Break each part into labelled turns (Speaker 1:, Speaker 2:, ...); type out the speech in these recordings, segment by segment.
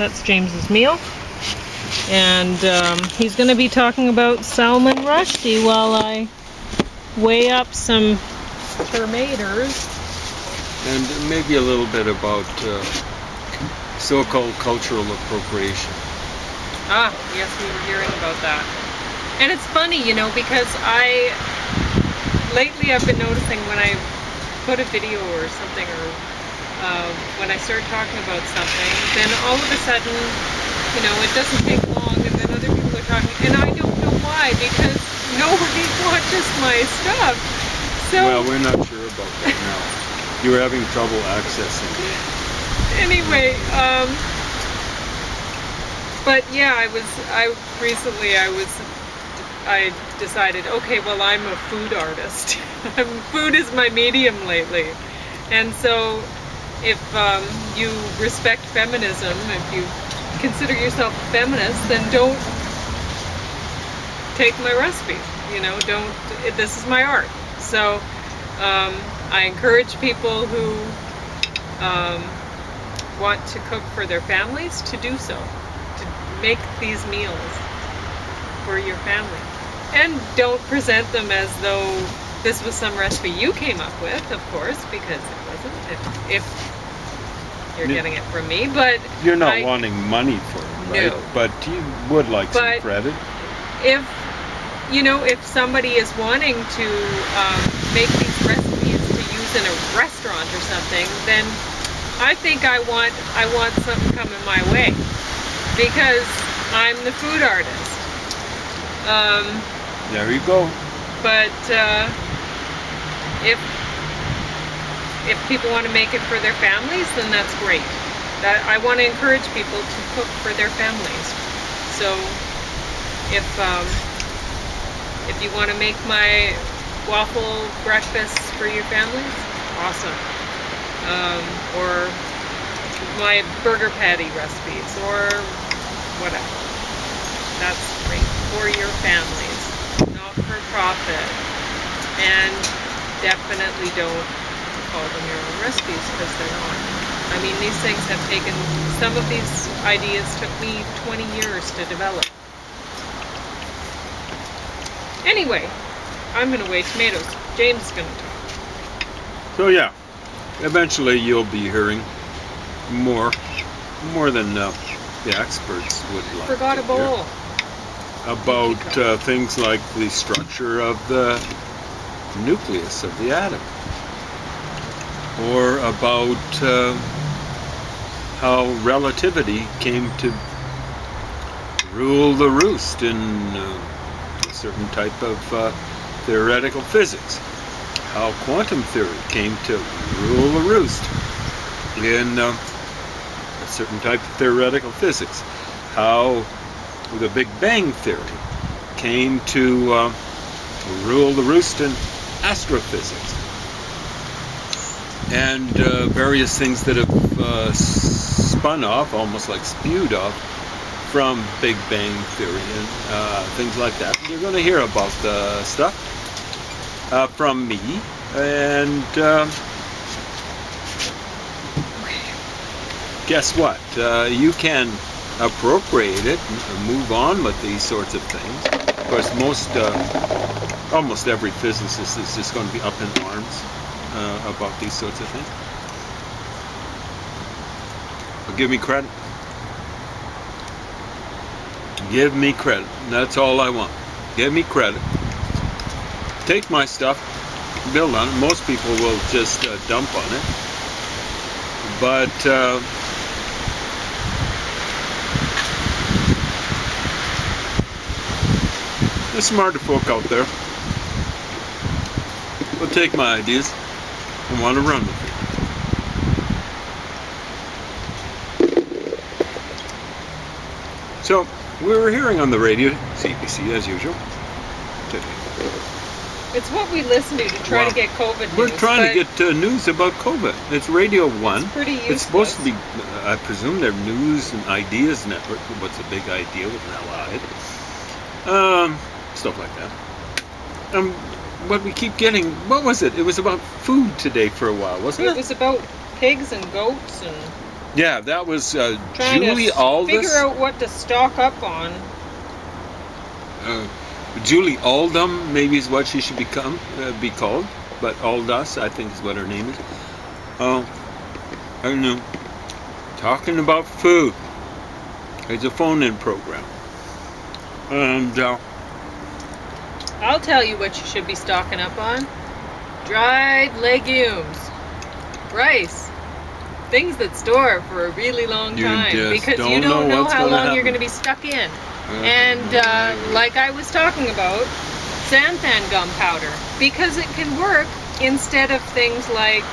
Speaker 1: That's James's meal. And he's going to be talking about salmon rusty while I weigh up some tomatoes.
Speaker 2: And maybe a little bit about so-called cultural appropriation.
Speaker 1: Ah, yes, we were hearing about that. And it's funny, you know, because lately I've been noticing when I put a video or something, or when I start talking about something, then all of a sudden, you know, it doesn't take long, and then other people are talking, and I don't know why, because nobody watches my stuff. So,
Speaker 2: well, we're not sure about that now. You were having trouble accessing.
Speaker 1: Anyway, but yeah, I decided, okay, well, I'm a food artist. Food is my medium lately. And so if you respect feminism, if you consider yourself a feminist, then don't take my recipe. You know, this is my art. So I encourage people who want to cook for their families to do so, to make these meals for your family. And don't present them as though this was some recipe you came up with, of course, because it wasn't, if you're getting it from me. But
Speaker 2: you're not wanting money for it, right?
Speaker 1: No.
Speaker 2: But you would like some credit.
Speaker 1: If you know, if somebody is wanting to make these recipes to use in a restaurant or something, then I think I want something coming my way, because I'm the food artist.
Speaker 2: There you go.
Speaker 1: But if people want to make it for their families, then that's great. I want to encourage people to cook for their families. So if you want to make my waffle breakfasts for your families, awesome. Or my burger patty recipes, or whatever. That's great for your families, not for profit. And definitely don't call them your own recipes, because they're not. I mean, these things have taken, some of these ideas took me 20 years to develop. Anyway, I'm going to weigh tomatoes. James is going to talk.
Speaker 2: So yeah, eventually you'll be hearing more than the experts would like.
Speaker 1: Forgot a bowl.
Speaker 2: About things like the structure of the nucleus of the atom, or about how relativity came to rule the roost in a certain type of theoretical physics, how quantum theory came to rule the roost in a certain type of theoretical physics, how the Big Bang Theory came to rule the roost in astrophysics, and various things that have spun off, almost like spewed off, from Big Bang Theory and things like that. You're going to hear about the stuff from me, and guess what? You can appropriate it and move on with these sorts of things. Of course, almost every physicist is just going to be up in arms about these sorts of things. But give me credit. Give me credit. That's all I want. Give me credit. Take my stuff, build on it. Most people will just dump on it. But there's smarter folk out there will take my ideas and want to run with it. So, we were hearing on the radio, CBC as usual.
Speaker 1: It's what we listen to try to get COVID news.
Speaker 2: We're trying to get news about COVID. It's Radio 1.
Speaker 1: It's pretty useless.
Speaker 2: It's supposed to be, I presume, their news and ideas network. What's a big idea with an allied? Stuff like that. What we keep getting, what was it? It was about food today for a while, wasn't it?
Speaker 1: It was about pigs and goats and
Speaker 2: Yeah, that was
Speaker 1: Trying
Speaker 2: Julie
Speaker 1: to
Speaker 2: Aldous.
Speaker 1: figure out what to stock up on.
Speaker 2: Julie Oldham, maybe is what she should be called, but Aldous, I think, is what her name is. Oh, I don't know. Talking about food. It's a phone-in program, and
Speaker 1: I'll tell you what you should be stocking up on. Dried legumes, rice, things that store for a really long
Speaker 2: You
Speaker 1: time
Speaker 2: just
Speaker 1: because
Speaker 2: don't
Speaker 1: you don't
Speaker 2: know
Speaker 1: know
Speaker 2: what's
Speaker 1: how
Speaker 2: gonna
Speaker 1: long you're
Speaker 2: happen.
Speaker 1: going to be stuck in. And like I was talking about, xanthan gum powder, because it can work instead of things like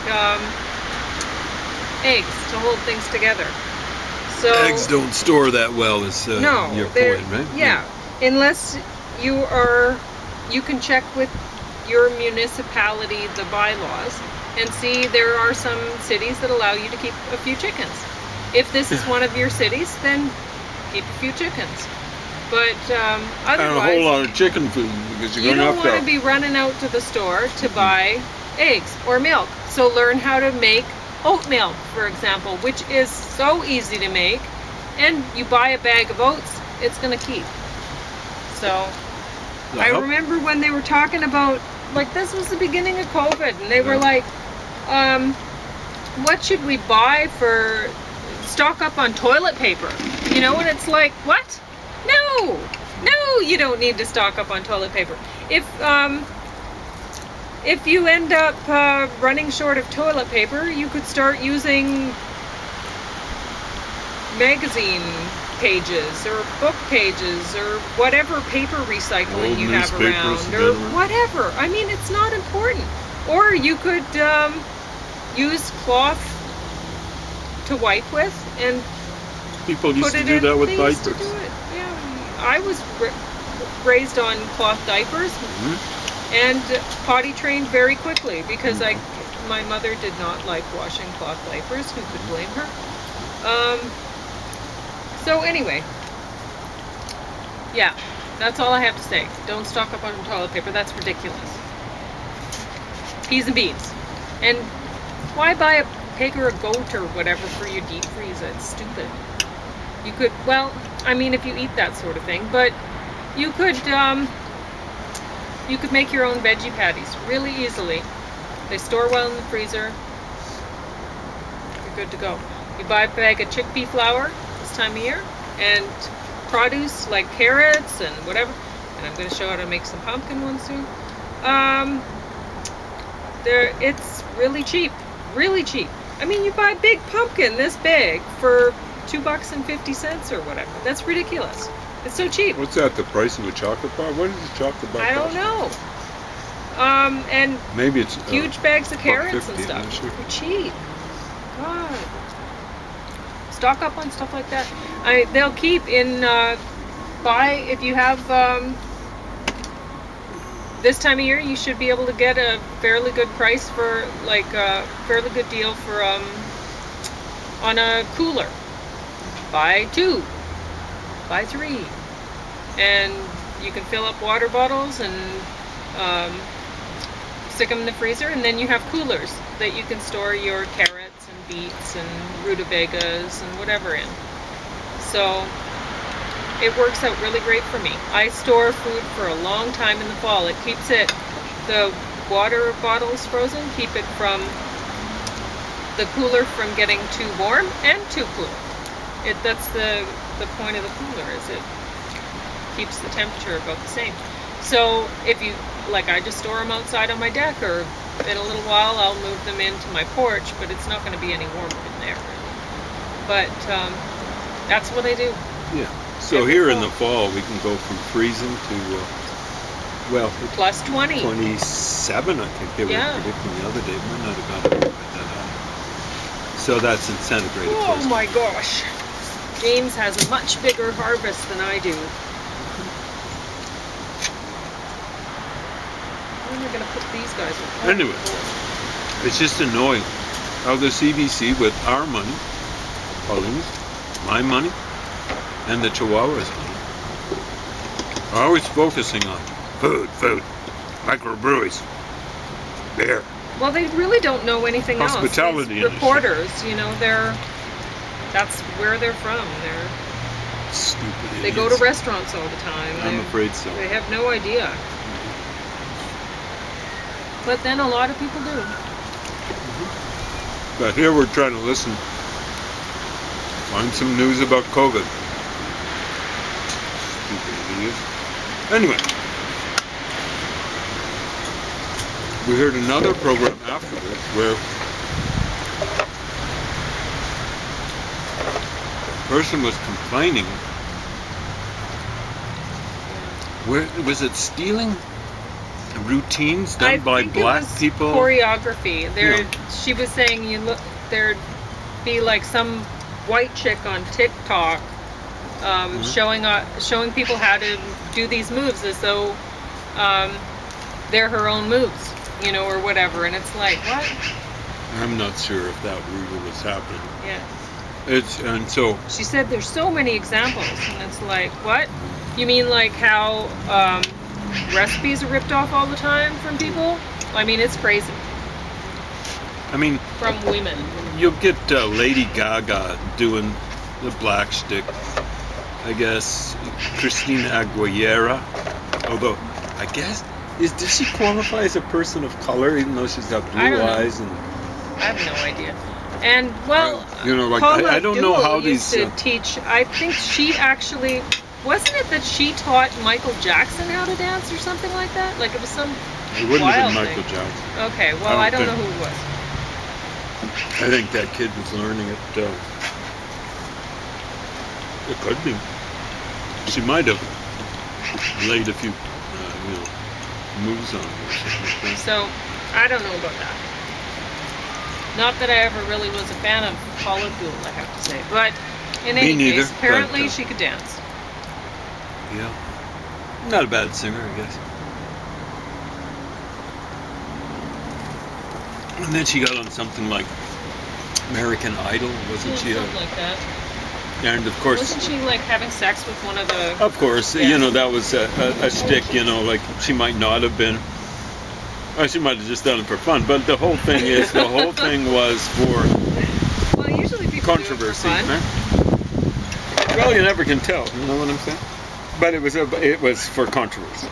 Speaker 1: eggs to hold things together. So
Speaker 2: eggs don't store that well, is
Speaker 1: no,
Speaker 2: your
Speaker 1: they're-
Speaker 2: point, right?
Speaker 1: Yeah, unless you can check with your municipality the bylaws and see there are some cities that allow you to keep a few chickens. If this is one of your cities, then keep a few chickens. But
Speaker 2: And a
Speaker 1: otherwise,
Speaker 2: whole lot of chicken food because you're
Speaker 1: you
Speaker 2: going to
Speaker 1: don't
Speaker 2: have
Speaker 1: want
Speaker 2: to.
Speaker 1: to be running out to the store to buy eggs or milk. So learn how to make oatmeal, for example, which is so easy to make. And you buy a bag of oats, it's going to keep. So I remember when they were talking about, like, this was the beginning of COVID, and they were like, what should we buy for stock up on toilet paper? You know, and it's like, what? No, you don't need to stock up on toilet paper. If you end up running short of toilet paper, you could start using magazine pages or book pages or whatever paper recycling
Speaker 2: Old
Speaker 1: you have
Speaker 2: newspapers
Speaker 1: around or
Speaker 2: together.
Speaker 1: whatever. I mean, it's not important. Or you could use cloth to wipe with and
Speaker 2: People used
Speaker 1: put
Speaker 2: to
Speaker 1: it
Speaker 2: do
Speaker 1: in.
Speaker 2: that with
Speaker 1: They used to
Speaker 2: diapers.
Speaker 1: do it. Yeah, I was raised on cloth diapers and potty trained very quickly because my mother did not like washing cloth diapers. Who could blame her? So anyway, yeah, that's all I have to say. Don't stock up on toilet paper. That's ridiculous. Peas and beans. And why buy a pig or a goat or whatever for your deep freeze? It's stupid. You could, well, I mean, if you eat that sort of thing, but you could make your own veggie patties really easily. They store well in the freezer. You're good to go. You buy a bag of chickpea flour this time of year, and produce like carrots and whatever. And I'm going to show you how to make some pumpkin ones soon. It's really cheap, really cheap. I mean, you buy a big pumpkin this big for $2.50 or whatever. That's ridiculous. It's so cheap.
Speaker 2: What's that? The price of a chocolate bar? What is a chocolate bar?
Speaker 1: I don't know. And
Speaker 2: Maybe it's
Speaker 1: huge bags of carrots and
Speaker 2: $1.50,
Speaker 1: stuff.
Speaker 2: I'm not sure.
Speaker 1: They're cheap. God. Stock up on stuff like that. They'll keep in, if you have, this time of year, you should be able to get a fairly good price for, like, a fairly good deal for, on a cooler. Buy 2, buy 3. And you can fill up water bottles and, stick them in the freezer, and then you have coolers that you can store your carrots and beets and rutabagas and whatever in. So it works out really great for me. I store food for a long time in the fall. It keeps the water bottles frozen, keep it from the cooler from getting too warm and too cool. That's the point of the cooler, is it keeps the temperature about the same. So if you, like, I just store them outside on my deck, or in a little while I'll move them into my porch, but it's not going to be any warmer in there. But that's what I do.
Speaker 2: Yeah. So
Speaker 1: Every
Speaker 2: here in
Speaker 1: fall.
Speaker 2: the fall, we can go from freezing to,
Speaker 1: Plus 20.
Speaker 2: 27, I think they were
Speaker 1: Yeah.
Speaker 2: predicting the other day. It might not have gone quite that high. So that's in centigrade, of
Speaker 1: Oh
Speaker 2: course.
Speaker 1: my gosh. James has a much bigger harvest than I do. Where am I going to put these guys?
Speaker 2: Anyway. It's just annoying how the CBC, with our money, Pauline's, my money, and the Chihuahuas' money, are always focusing on food, microbreweries, beer.
Speaker 1: Well, they really don't know anything
Speaker 2: Hospitality
Speaker 1: else. These
Speaker 2: industry.
Speaker 1: reporters, you know, they're That's where they're from.
Speaker 2: Stupid
Speaker 1: They go to restaurants all the time.
Speaker 2: I'm afraid so.
Speaker 1: They have no idea. But then a lot of people do.
Speaker 2: But here we're trying to listen. Find some news about COVID. Stupid idiot. Anyway. We heard another program after this where a person was complaining. Where was it? Stealing routines done by black people?
Speaker 1: Choreography.
Speaker 2: Yeah.
Speaker 1: She was saying there'd be like some white chick on TikTok showing people how to do these moves as though they're her own moves, or whatever. And it's like, what?
Speaker 2: I'm not sure if that really was happening.
Speaker 1: Yeah.
Speaker 2: And so
Speaker 1: she said there's so many examples, and it's like, what? You mean like how recipes are ripped off all the time from people? I mean, it's crazy.
Speaker 2: I mean,
Speaker 1: from women.
Speaker 2: You'll get Lady Gaga doing the black stick. I guess Christina Aguilera. Although, I guess does she qualify as a person of color, even though she's got blue eyes and?
Speaker 1: I have no idea. And well,
Speaker 2: Paula I don't know how
Speaker 1: used to teach. I think she actually. Wasn't it that she taught Michael Jackson how to dance or something like that? Like it was some
Speaker 2: It wouldn't have
Speaker 1: wild
Speaker 2: been Michael
Speaker 1: thing.
Speaker 2: Jackson.
Speaker 1: Okay, well, I don't know who it was.
Speaker 2: I think that kid was learning it. It could be. She might have laid a few, moves on her or something like that.
Speaker 1: So, I don't know about that. Not that I ever really was a fan of Paula Gould, I have to say. But in any case, apparently she could dance.
Speaker 2: Yeah. Not a bad singer, I guess. And then she got on something like American Idol, wasn't she?
Speaker 1: Something like that.
Speaker 2: And of course...
Speaker 1: Wasn't she like having sex with one of the...
Speaker 2: Of course, that was a shtick, like she might not have been... Or she might have just done it for fun. But the whole thing was for...
Speaker 1: Well, usually people
Speaker 2: controversy.
Speaker 1: do it for fun.
Speaker 2: Well, you never can tell, you know what I'm saying? But it was for controversy.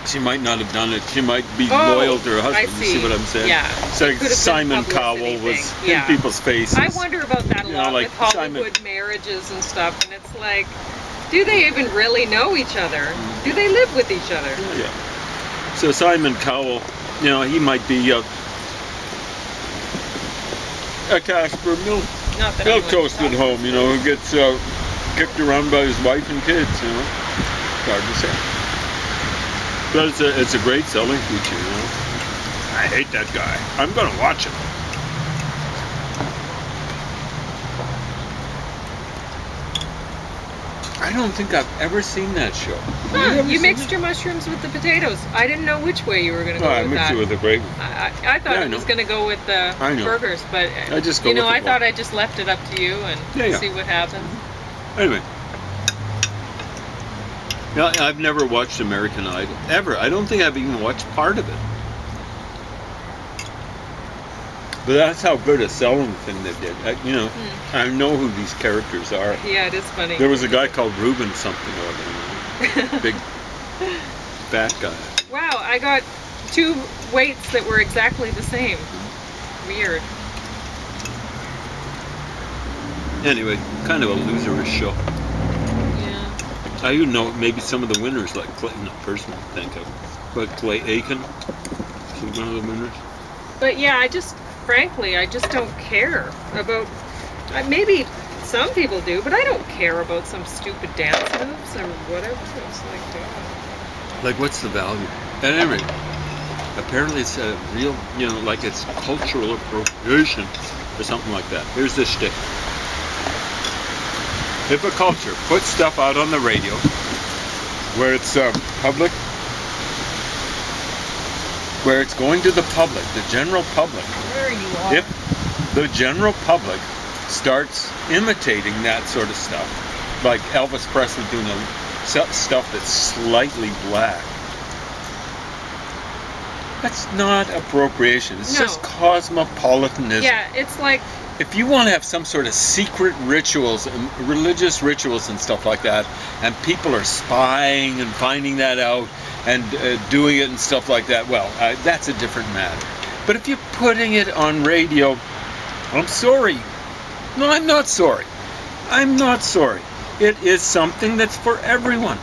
Speaker 2: She might not have done it. She might be loyal to her husband. You see what I'm saying?
Speaker 1: Yeah.
Speaker 2: So Simon Cowell was in people's faces.
Speaker 1: I wonder about that a lot with Hollywood marriages and stuff. And it's like, do they even really know each other? Do they live with each other?
Speaker 2: Yeah. So Simon Cowell, he might be a Casper milk toast at home, who gets kicked around by his wife and kids, Hard to say. But it's a great selling feature, I hate that guy. I'm gonna watch him. I don't think I've ever seen that show.
Speaker 1: You mixed your mushrooms with the potatoes. I didn't know which way you were going to go with that.
Speaker 2: I mixed it with the gravy.
Speaker 1: I thought it was going to go with the burgers, but
Speaker 2: I just go with
Speaker 1: I thought I just left it up to you and see what happens.
Speaker 2: Anyway. I've never watched American Idol. Ever. I don't think I've even watched part of it. But that's how good a selling thing they did. I know who these characters are.
Speaker 1: Yeah, it is funny.
Speaker 2: There was a guy called Ruben something or other. Big, fat guy.
Speaker 1: Wow, I got 2 weights that were exactly the same. Weird.
Speaker 2: Anyway, kind of a loserish show.
Speaker 1: Yeah.
Speaker 2: I even know maybe some of the winners, like Clay, not personally think of, but Clay Aiken, she's one of the winners.
Speaker 1: But yeah, frankly, I just don't care about, maybe some people do, but I don't care about some stupid dance moves or whatever. It's like,
Speaker 2: like what's the value? At any rate, apparently it's a real, like it's cultural appropriation or something like that. Here's this shtick. If a culture puts stuff out on the radio where it's public, where it's going to the public, the general public.
Speaker 1: There you are.
Speaker 2: If the general public starts imitating that sort of stuff, like Elvis Presley doing stuff that's slightly black, that's not appropriation. It's just cosmopolitanism.
Speaker 1: Yeah, it's like
Speaker 2: if you want to have some sort of secret rituals and religious rituals and stuff like that, and people are spying and finding that out and doing it and stuff like that, well, that's a different matter. But if you're putting it on radio, I'm sorry. No, I'm not sorry. I'm not sorry. It is something that's for everyone.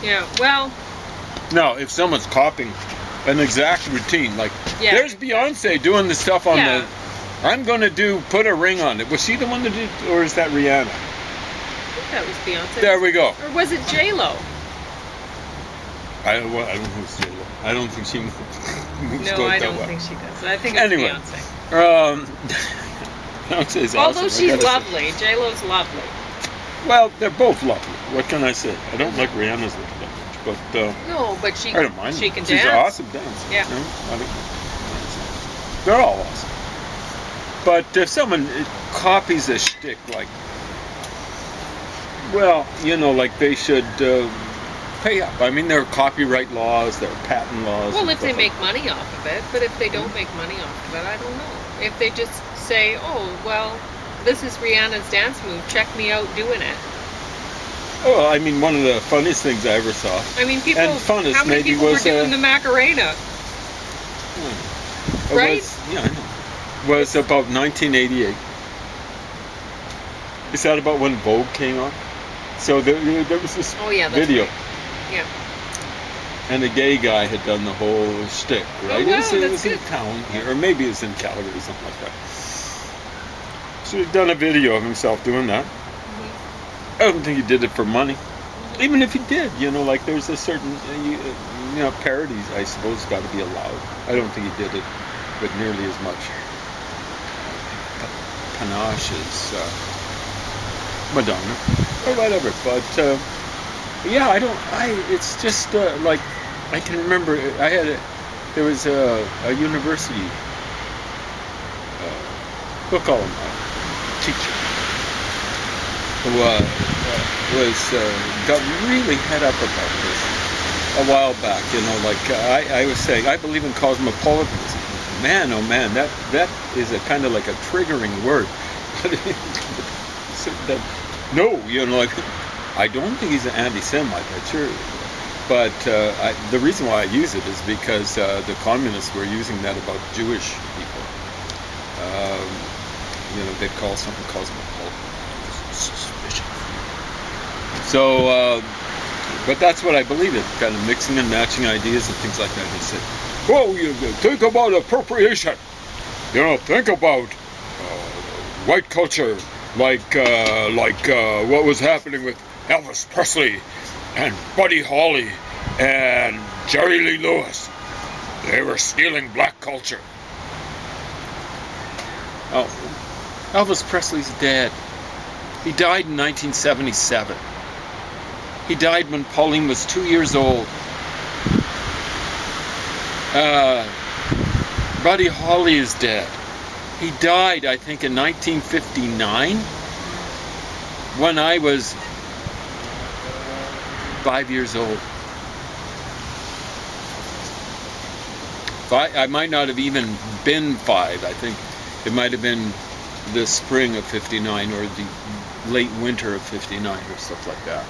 Speaker 1: Yeah, well,
Speaker 2: Now, if someone's copying an exact routine, like
Speaker 1: Yeah.
Speaker 2: there's Beyonce doing the stuff on
Speaker 1: Yeah.
Speaker 2: I'm going to put a ring on it. Was she the one that did, or is that Rihanna?
Speaker 1: I think that was Beyonce.
Speaker 2: There we go.
Speaker 1: Or was it J-Lo?
Speaker 2: I don't know who's J-Lo. I don't think she moves
Speaker 1: No,
Speaker 2: quite
Speaker 1: I
Speaker 2: that
Speaker 1: don't
Speaker 2: well.
Speaker 1: think she does. I think it's
Speaker 2: Anyway.
Speaker 1: Beyonce.
Speaker 2: Beyonce's
Speaker 1: Although
Speaker 2: awesome. I
Speaker 1: she's
Speaker 2: gotta say.
Speaker 1: lovely. J-Lo's lovely.
Speaker 2: Well, they're both lovely. What can I say? I don't like Rihanna's look that much, but
Speaker 1: No, but she
Speaker 2: I don't mind.
Speaker 1: she can
Speaker 2: She's
Speaker 1: dance.
Speaker 2: an awesome dancer.
Speaker 1: Yeah.
Speaker 2: No, I don't, they're all awesome. But if someone copies a shtick, like, well, like they should pay up. I mean, there are copyright laws, there are patent laws.
Speaker 1: Well,
Speaker 2: and
Speaker 1: if they
Speaker 2: stuff
Speaker 1: make money off of it, but if they don't make money off of it, I don't know. If they just say, oh, well, this is Rihanna's dance move, check me out doing it.
Speaker 2: Oh, I mean, one of the funniest things I ever saw.
Speaker 1: I mean, people,
Speaker 2: And funnest
Speaker 1: how many
Speaker 2: maybe
Speaker 1: people were
Speaker 2: was,
Speaker 1: doing the Macarena? Right?
Speaker 2: Yeah, I know. Was about 1988. Is that about when Vogue came on? So there was this
Speaker 1: Oh, yeah, that's
Speaker 2: video,
Speaker 1: right. Yeah.
Speaker 2: and a gay guy had done the whole shtick, right?
Speaker 1: wow,
Speaker 2: it was
Speaker 1: that's
Speaker 2: in
Speaker 1: good.
Speaker 2: town here, or maybe it was in Calgary or something like that. So he'd done a video of himself doing that.
Speaker 1: Mm-hmm.
Speaker 2: I don't think he did it for money. Even if he did, like there's a certain, parodies, I suppose, got to be allowed. I don't think he did it with nearly as much panache as Madonna or whatever. But yeah, it's just like I can remember there was a university, we'll call him a teacher, who got really head up about this a while back. I was saying, I believe in cosmopolitanism. Man, oh man, that is a kind of like a triggering word. I don't think he's an anti-Semite, I'm sure. But the reason why I use it is because the communists were using that about Jewish people. They'd call something cosmopolitan. Suspicious. So, but that's what I believe in, kind of mixing and matching ideas and things like that. They say, oh, you think about appropriation. Think about white culture, like what was happening with Elvis Presley and Buddy Holly and Jerry Lee Lewis. They were stealing black culture. Oh, Elvis Presley's dead. He died in 1977. He died when Pauline was 2 years old. Buddy Holly is dead. He died, I think, in 1959 when I was 5 years old. I might not have even been 5. I think it might have been the spring of 59 or the late winter of 59 or stuff like that.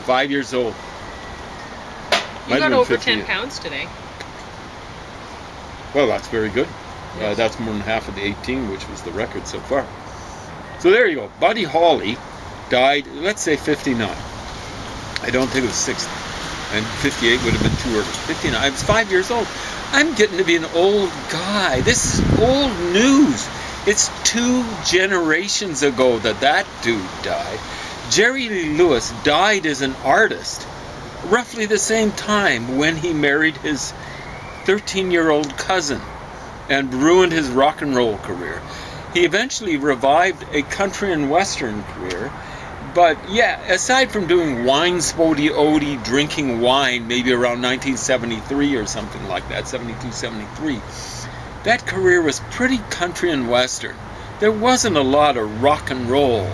Speaker 2: 5 years old.
Speaker 1: You got over 10 pounds today.
Speaker 2: Well, that's very good.
Speaker 1: Yes.
Speaker 2: That's more than half of the 18, which was the record so far. So there you go. Buddy Holly died, let's say 59. I don't think it was 60. And 58 would have been too early. 59. I was 5 years old. I'm getting to be an old guy. This is old news. It's 2 generations ago that dude died. Jerry Lee Lewis died as an artist roughly the same time when he married his 13-year-old cousin and ruined his rock and roll career. He eventually revived a country and western career, but yeah, aside from doing wine spody-ody, drinking wine, maybe around 1973 or something like that, 72, 73, that career was pretty country and western. There wasn't a lot of rock and roll,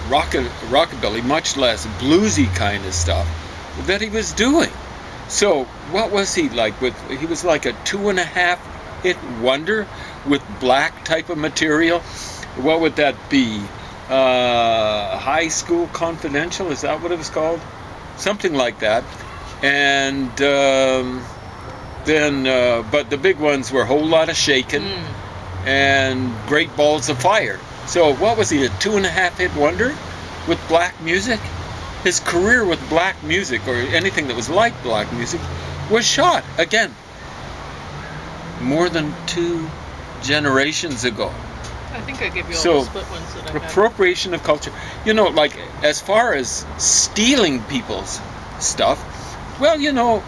Speaker 2: rockabilly, much less bluesy kind of stuff that he was doing. So what was he like? He was like a 2.5 hit wonder with black type of material. What would that be? High School Confidential, is that what it was called? Something like that. And but the big ones were Whole Lotta Shakin' and Great Balls of Fire. So what was he, a 2.5 hit wonder with black music? His career with black music, or anything that was like black music, was shot, again, more than 2 generations ago.
Speaker 1: I think I give you all
Speaker 2: So,
Speaker 1: the split ones that I had.
Speaker 2: appropriation of culture. You know, like, as far as stealing people's stuff, well, you know,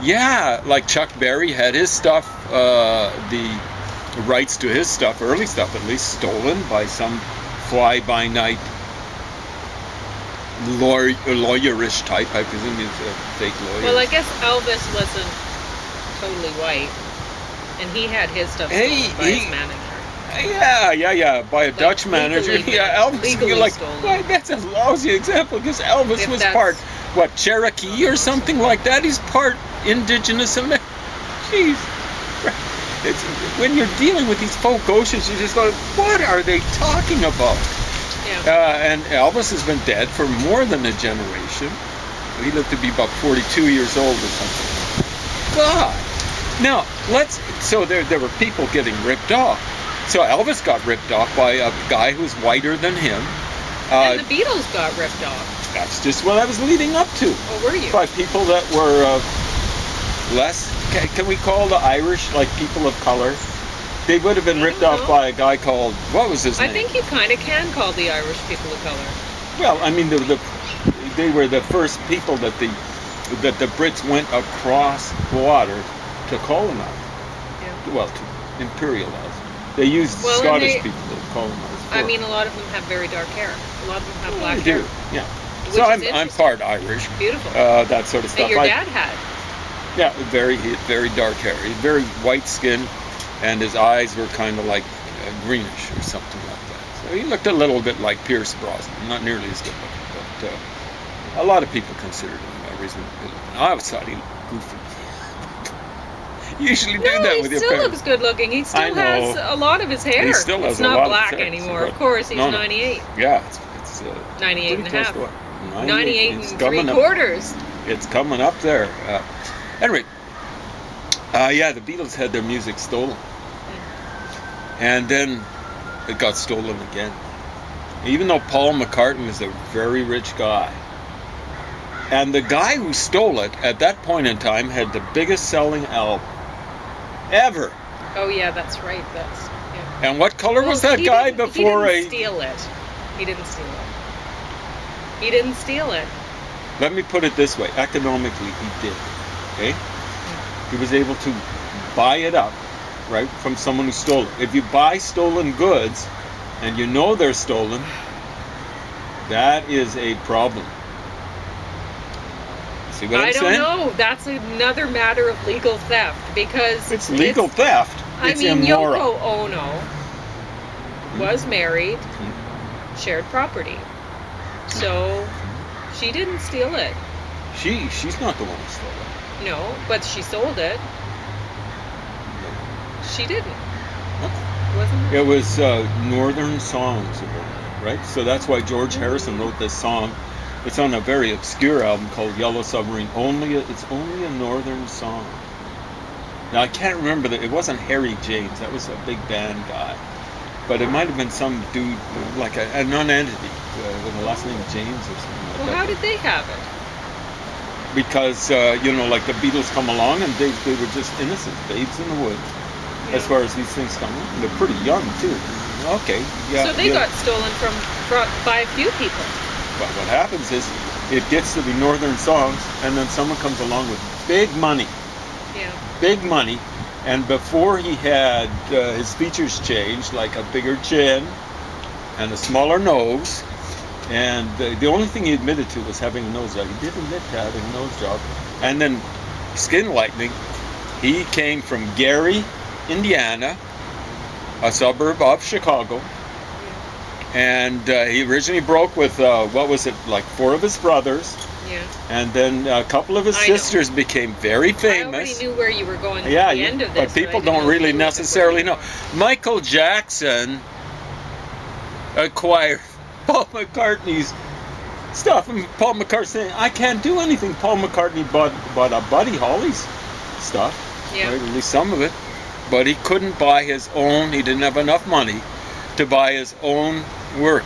Speaker 2: yeah, like Chuck Berry had his stuff, the rights to his stuff, early stuff at least, stolen by some fly-by-night lawyerish type. I presume he's a fake lawyer.
Speaker 1: Well, I guess Elvis wasn't totally white, and he had his stuff stolen by his manager.
Speaker 2: Yeah, by a Dutch manager.
Speaker 1: legally-
Speaker 2: Yeah, Elvis.
Speaker 1: legally
Speaker 2: You're like,
Speaker 1: stolen.
Speaker 2: why, that's a lousy example because Elvis
Speaker 1: If
Speaker 2: was
Speaker 1: that's-
Speaker 2: part, what, Cherokee or something like that. He's part indigenous American. Jeez. It's, when you're dealing with these folk oceans, you just go, what are they talking about?
Speaker 1: Yeah.
Speaker 2: And Elvis has been dead for more than a generation. He lived to be about 42 years old or something. God. Now, so there were people getting ripped off. So Elvis got ripped off by a guy who's whiter than him.
Speaker 1: And the Beatles got ripped off.
Speaker 2: That's just what I was leading up to.
Speaker 1: Oh, were you?
Speaker 2: By people that were less, can we call the Irish like people of color? They would have been
Speaker 1: I
Speaker 2: ripped
Speaker 1: don't
Speaker 2: off
Speaker 1: know.
Speaker 2: by a guy called, what was his name?
Speaker 1: I think you kind of can call the Irish people of color.
Speaker 2: Well, I mean, they were the first people that the Brits went across water to colonize.
Speaker 1: Yeah.
Speaker 2: Well, to imperialize. They used
Speaker 1: Well, and
Speaker 2: Scottish
Speaker 1: they-
Speaker 2: people to colonize.
Speaker 1: I
Speaker 2: first.
Speaker 1: mean, a lot of them have very dark hair. A lot of them have black
Speaker 2: They
Speaker 1: hair.
Speaker 2: do, yeah.
Speaker 1: Which
Speaker 2: So
Speaker 1: is
Speaker 2: I'm
Speaker 1: interesting.
Speaker 2: part Irish.
Speaker 1: Beautiful.
Speaker 2: That sort of stuff.
Speaker 1: And your dad had.
Speaker 2: Yeah, very dark hair. He had very white skin, and his eyes were kind of like greenish or something like that. So he looked a little bit like Pierce Brosnan, not nearly as good looking, but a lot of people considered him reasonably good looking. I always thought he looked goofy. You usually do
Speaker 1: No,
Speaker 2: that
Speaker 1: he
Speaker 2: with your
Speaker 1: still
Speaker 2: parents.
Speaker 1: looks good looking. He
Speaker 2: I
Speaker 1: still
Speaker 2: know.
Speaker 1: has a lot of his hair.
Speaker 2: He still has
Speaker 1: it's
Speaker 2: a
Speaker 1: not
Speaker 2: lot of
Speaker 1: black
Speaker 2: his hair,
Speaker 1: anymore.
Speaker 2: but-
Speaker 1: Of course, he's
Speaker 2: no.
Speaker 1: 98.
Speaker 2: Yeah, it's
Speaker 1: 98 and a
Speaker 2: pretty close
Speaker 1: half.
Speaker 2: to what?
Speaker 1: 98
Speaker 2: It's
Speaker 1: and
Speaker 2: coming up.
Speaker 1: 3/4.
Speaker 2: It's coming up there. Anyway, the Beatles had their music stolen. And then it got stolen again. Even though Paul McCartney was a very rich guy. And the guy who stole it at that point in time had the biggest selling album ever.
Speaker 1: Oh yeah, that's right. That's yeah.
Speaker 2: And what color was
Speaker 1: Well,
Speaker 2: that
Speaker 1: he
Speaker 2: guy
Speaker 1: didn't-
Speaker 2: before
Speaker 1: he didn't steal it. He didn't steal it. He didn't steal it.
Speaker 2: Let me put it this way. Economically, he did. Okay? He was able to buy it up, right, from someone who stole it. If you buy stolen goods and you know they're stolen, that is a problem. See what I'm
Speaker 1: I don't
Speaker 2: saying?
Speaker 1: know. That's another matter of legal theft because
Speaker 2: It's legal theft.
Speaker 1: I
Speaker 2: It's
Speaker 1: mean,
Speaker 2: immoral.
Speaker 1: Yoko Ono was married, shared property, so she didn't steal it.
Speaker 2: She's not the one who stole it.
Speaker 1: No, but she sold it. She didn't. Wasn't it?
Speaker 2: It was Northern Songs, right? So that's why George Harrison wrote this song. It's on a very obscure album called Yellow Submarine. It's only a Northern song. Now I can't remember that. It wasn't Harry James. That was a big band guy. But it might have been some dude, like a non-entity, with the last name James or something like
Speaker 1: Well,
Speaker 2: that.
Speaker 1: how did they have it?
Speaker 2: Because like the Beatles come along and they were just innocent babes in the woods. As far as these things come along, they're pretty young too. Okay, yeah.
Speaker 1: So they got stolen by a few people.
Speaker 2: But what happens is, it gets to the Northern Songs, and then someone comes along with big money,
Speaker 1: Yeah.
Speaker 2: and before he had his features changed, like a bigger chin and a smaller nose, and the only thing he admitted to was having a nose job. He did admit to having a nose job, and then skin lightening. He came from Gary, Indiana, a suburb of Chicago. And he originally broke with, 4 of his brothers.
Speaker 1: Yeah. Yeah.
Speaker 2: And then a couple of his
Speaker 1: I know.
Speaker 2: sisters became very
Speaker 1: I already
Speaker 2: famous.
Speaker 1: knew where you were going
Speaker 2: Yeah,
Speaker 1: at the end of this.
Speaker 2: but people
Speaker 1: I didn't
Speaker 2: don't
Speaker 1: know if
Speaker 2: really
Speaker 1: you were
Speaker 2: necessarily know.
Speaker 1: supporting
Speaker 2: Michael Jackson acquired Paul McCartney's stuff, and Paul McCartney saying, "I can't do anything." Paul McCartney bought Buddy Holly's stuff,
Speaker 1: Yeah.
Speaker 2: right, at least some of it, but he couldn't buy his own. He didn't have enough money to buy his own work.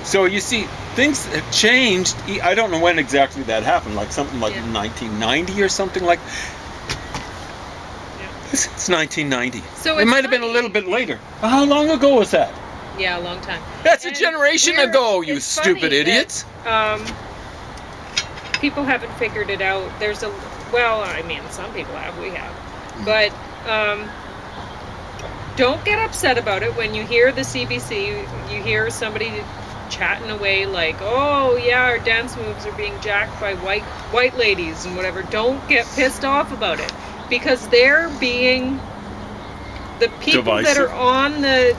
Speaker 2: So you see, things have changed. I don't know when exactly that happened, like something like
Speaker 1: Yeah.
Speaker 2: 1990 or something like.
Speaker 1: Yeah.
Speaker 2: It's 1990.
Speaker 1: So
Speaker 2: it
Speaker 1: it's
Speaker 2: might have been a
Speaker 1: funny.
Speaker 2: little bit later. How long ago was that?
Speaker 1: Yeah, a long time.
Speaker 2: That's a
Speaker 1: And
Speaker 2: generation
Speaker 1: we're-
Speaker 2: ago, you
Speaker 1: it's
Speaker 2: stupid
Speaker 1: funny
Speaker 2: idiots.
Speaker 1: that, people haven't figured it out. I mean, some people have, we have. But don't get upset about it when you hear the CBC, you hear somebody chatting away like, oh yeah, our dance moves are being jacked by white ladies and whatever. Don't get pissed off about it, because they're being the people that
Speaker 2: Divisive.
Speaker 1: are on the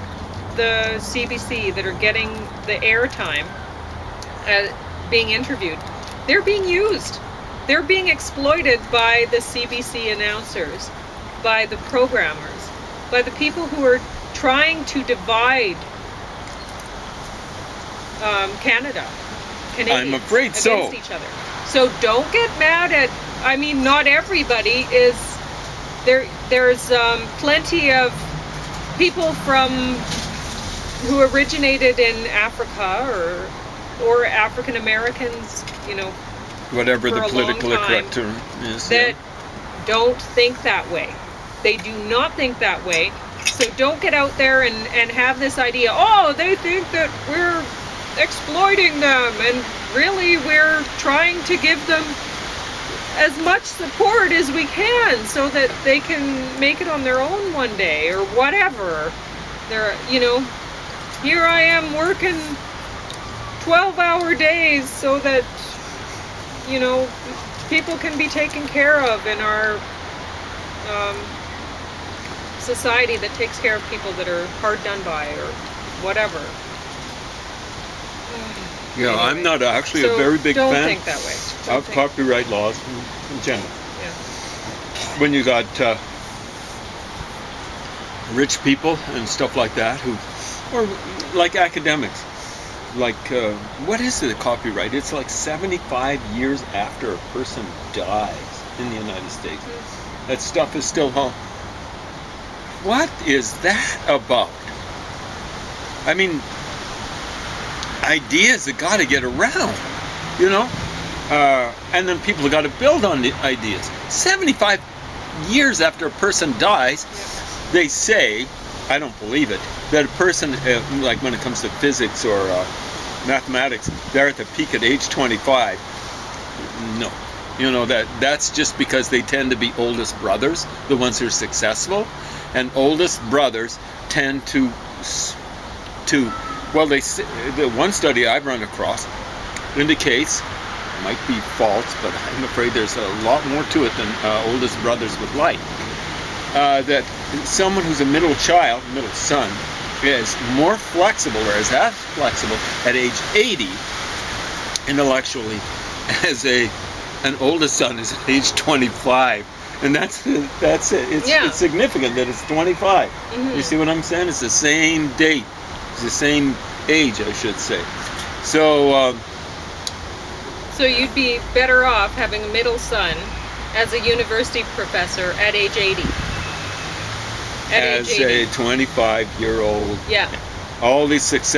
Speaker 1: CBC that are getting the airtime, being interviewed. They're being used. They're being exploited by the CBC announcers, by the programmers, by the people who are trying to divide Canadians
Speaker 2: I'm afraid
Speaker 1: against
Speaker 2: so.
Speaker 1: each other. So don't get mad at. I mean, not everybody is there. There's plenty of people who originated in Africa or African Americans,
Speaker 2: Whatever
Speaker 1: for
Speaker 2: the
Speaker 1: a
Speaker 2: politically
Speaker 1: long time,
Speaker 2: correct term is.
Speaker 1: that
Speaker 2: Yeah.
Speaker 1: don't think that way. They do not think that way. So don't get out there and have this idea, oh, they think that we're exploiting them, and really we're trying to give them as much support as we can so that they can make it on their own one day or whatever. Here I am working 12-hour days so that, people can be taken care of in our society that takes care of people that are hard done by or whatever.
Speaker 2: Yeah,
Speaker 1: Anyway,
Speaker 2: I'm not actually
Speaker 1: so
Speaker 2: a very big
Speaker 1: don't
Speaker 2: fan
Speaker 1: think that way. Don't
Speaker 2: of
Speaker 1: think-
Speaker 2: copyright laws in general.
Speaker 1: Yeah.
Speaker 2: When you got rich people and stuff like that, or like academics, like what is it, copyright? It's like 75 years after a person dies in the United States. That stuff is still home. What is that about? I mean, ideas that got to get around, and then people have got to build on the ideas. 75 years after a person dies, they say, I don't believe it, that a person, like when it comes to physics or mathematics, they're at the peak at age 25. No. That's just because they tend to be oldest brothers, the ones who are successful, and oldest brothers tend to well, they say, the one study I've run across indicates, might be false, but I'm afraid there's a lot more to it than oldest brothers would like, that someone who's a middle son, is more flexible, or is as flexible at age 80 intellectually as an oldest son is at age 25. And that's it. It's significant that it's 25.
Speaker 1: Mhm.
Speaker 2: You see what I'm saying? It's the same date. It's the same age, I should say. So
Speaker 1: So you'd be better off having a middle son as a university professor at age 80. At
Speaker 2: as
Speaker 1: age 80.
Speaker 2: a 25-year-old,
Speaker 1: Yeah.
Speaker 2: all these success